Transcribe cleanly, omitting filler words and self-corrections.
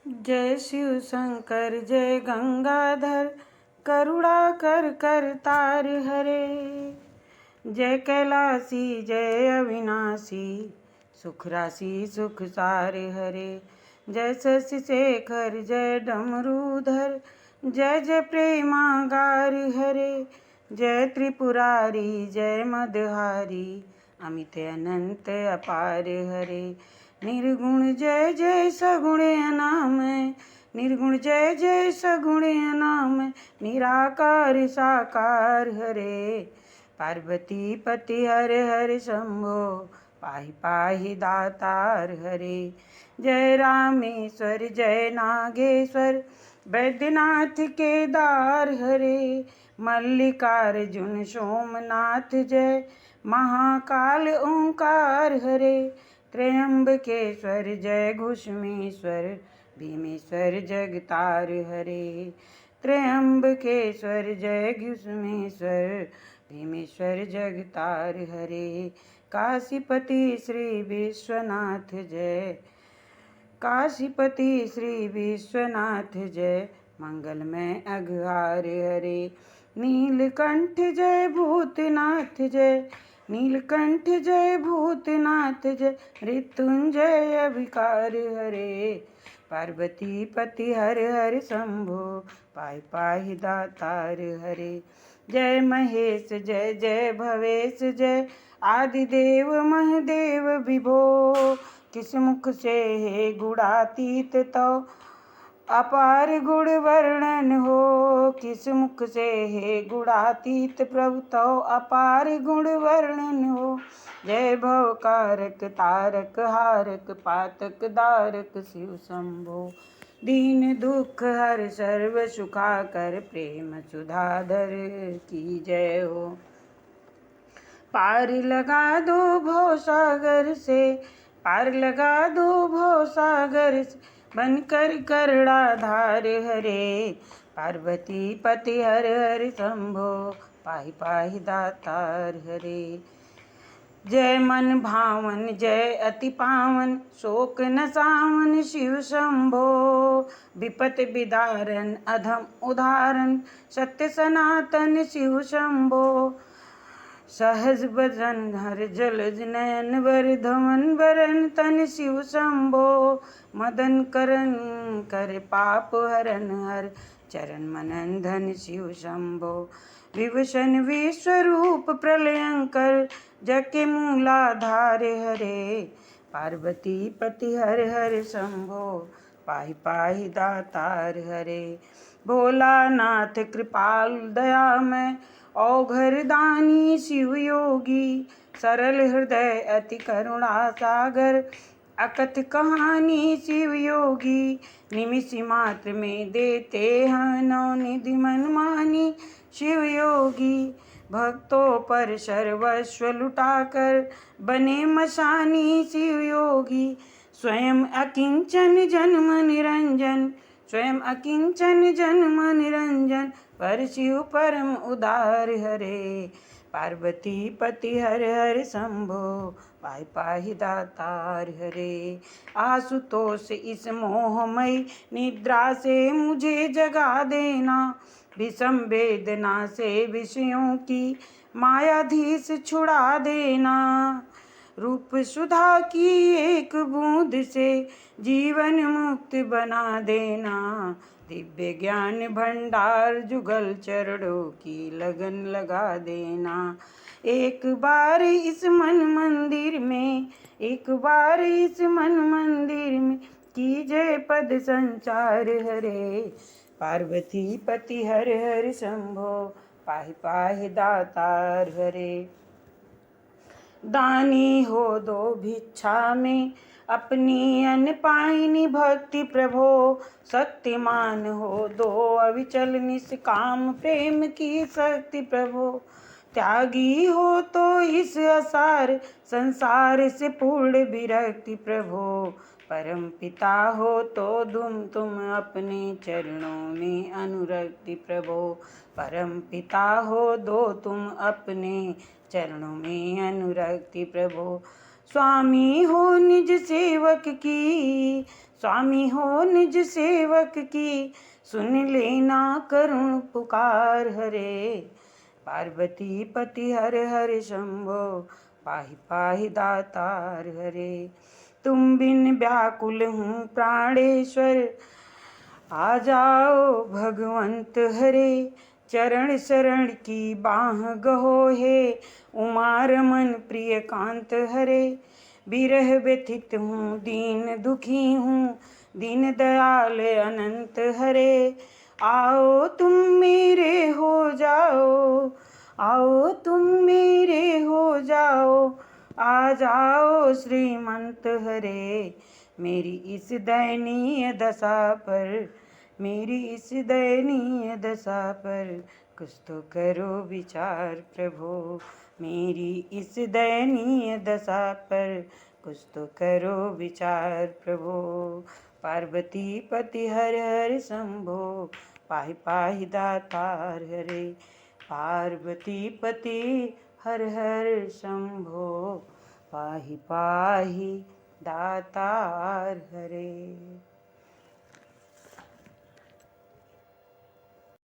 जय शिव शंकर जय गंगाधर, करुणा कर कर तार हरे। जय कैलासी जय अविनाशी, सुख राशि सुख सार हरे। जय शशि शेखर जय डमरूधर, जय जय प्रेमागार हरे। जय त्रिपुरारी जय मदहारी, अमित अनंत अपार हरे। निर्गुण जय जय सगुण अनाम, निर्गुण जय जय सगुण अनाम, निराकार साकार हरे। पार्वती पति हर हर शंभो, पाहि पाहि दातार हरे। जय रामेश्वर जय नागेश्वर, वैद्यनाथ केदार हरे। मल्लिकार्जुन सोमनाथ जय, महाकाल ओंकार हरे। त्र्यंबकेश्वर जय घुष्मेश्वर, भीमेश्वर जगतार हरे। त्र्यंबकेश्वर जय घुष्मेश्वर, भीमेश्वर जगतार हरे। काशीपति श्री विश्वनाथ जय, काशीपति श्री विश्वनाथ जय, मंगलमय अघार हरे। नीलकंठ जय भूतनाथ जय, नीलकंठ जय भूतनाथ जय, मृत्युंजय अभिकार हरे। पार्वती पति हर हर शंभो, पाहि पाहि दातार हरे। जय महेश जय जय भवेश जय, आदिदेव महदेव विभो। किस मुख से हे गुणातीत तो, अपार गुण वर्णन हो। किस मुख से हे गुणातीत प्रभु तो, अपार गुण वर्णन हो। जय भवकारक तारक हारक, पातक दारक शिव शंभो। दीन दुख हर सर्व सुखाकर, प्रेम सुधाधर की जय हो। पार लगा दो भव सागर से, पार लगा दो भव सागर से, बनकर करड़ाधार हरे। पार्वती पति हर हर शंभो, पाहि पाहि दातार हरे। जय मन भावन जय अति पावन, शोक नसावन शिव शंभो। विपत विदारन अधम उदाहरण, सत्य सनातन शिव शंभो। सहज भजन हर जलज नयन वर, धमन वरन तन शिव शंभो। मदन करण कर पाप हरन हर, चरण मनन धन शिव शंभो। विभूषण विश्वरूप प्रलयंकर, जके मूलाधार हरे। पार्वती पति हर हर शंभो, पाहि पाहि दातार हरे। भोलानाथ कृपाल दयामय, औघर दानी शिव योगी। सरल हृदय अति करुणा सागर, अकथ कहानी शिव योगी। निमिष मात्र में देते हैं नवनिधि मनमानी शिव योगी। भक्तों पर सर्वस्व लुटाकर, बने मशानी शिव योगी। स्वयं अकिंचन जन्म निरंजन, स्वयं अकिंचन जन्म निरंजन, पर शिव परम उदार हरे। पार्वती पति हर हर शंभो, पाहि पाहि दातार हरे। आशुतोष इस मोहमयी निद्रा से मुझे जगा देना, विषम वेदना से विषयों की मायाधीश छुड़ा देना। रूप सुधा की एक बूंद से जीवन मुक्त बना देना। दिव्य ज्ञान भंडार जुगल चरणों की लगन लगा देना। एक बार इस मन मंदिर में, एक बार इस मन मंदिर में, कीजय पद संचार हरे। पार्वती पति हर हर शंभो, पाहि पाहि दातार हरे। दानी हो दो भिक्षा में, अपनी अनपायनी भक्ति प्रभो। शक्तिमान हो दो अविचल निष्काम प्रेम की शक्ति प्रभो। त्यागी हो तो इस असार संसार से पूर्ण विरक्ति प्रभो। परम पिता हो तो तुम अपने चरणों में अनुरक्ति प्रभो। परम पिता हो दो तुम अपने चरणों में अनुरक्ति प्रभो। स्वामी हो निज सेवक की, स्वामी हो निज सेवक की, सुन लेना करुण पुकार हरे। पार्वती पति हर हर शंभो, पाहि पाहि दातार हरे। तुम बिन व्याकुल हूँ प्राणेश्वर, आ जाओ भगवंत हरे। चरण शरण की बाह गहो हे, उमा रमन प्रिय कांत हरे। विरह व्यथित हूँ दीन दुखी हूँ, दीन दयाल अनंत हरे। आओ तुम मेरे हो जाओ, आओ तुम मेरे हो जाओ, आ जाओ श्रीमंत हरे। मेरी इस दयनीय दशा पर, मेरी इस दयनीय दशा पर कुछ तो करो विचार प्रभो। मेरी इस दयनीय दशा पर कुछ तो करो विचार प्रभो। पार्वती पति हर हर शंभो, पाहि पाहि दातार हरे। पार्वती पति हर हर शंभो, पाहि पाहि दातार हरे।